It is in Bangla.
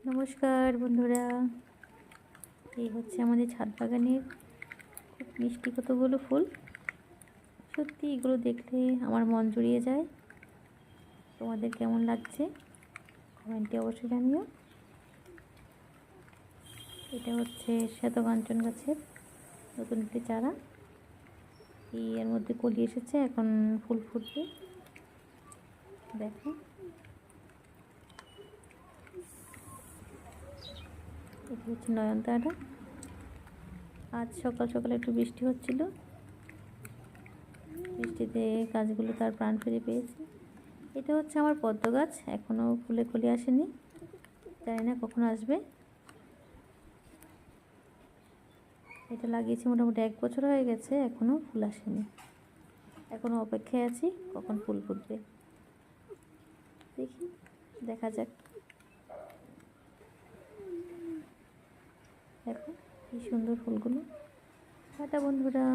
নমস্কার বন্ধুরা, এই হচ্ছে আমাদের ছাদ বাগানের খুব মিষ্টি কতগুলো ফুল। সত্যি এগুলো দেখলে আমার মন জুড়িয়ে যায়। তোমাদের কেমন লাগছে কমেন্টে অবশ্যই জানিও। এটা হচ্ছে শ্বেতকাঞ্চন গাছের নতুন একটি চারা। এর মধ্যে কলি এসেছে, এখন ফুল ফুটবে। দেখো, এটা হচ্ছে নয়নতারা। আজ সকাল সকাল একটু বৃষ্টি হচ্ছিল, বৃষ্টিতে গাছগুলো তার প্রাণ ফিরে পেয়েছে। এটা হচ্ছে আমার পদ্ম গাছ, এখনও ফুলে কলি আসেনি, জানি না কখন আসবে। এটা লাগিয়েছি মোটামুটি 1 বছর হয়ে গেছে, এখনও ফুল আসেনি। এখনও অপেক্ষায় আছি কখন ফুল ফুটবে। দেখি, দেখা যাক। দেখো কি সুন্দর ফুলগুলো। টাটা বন্ধুরা।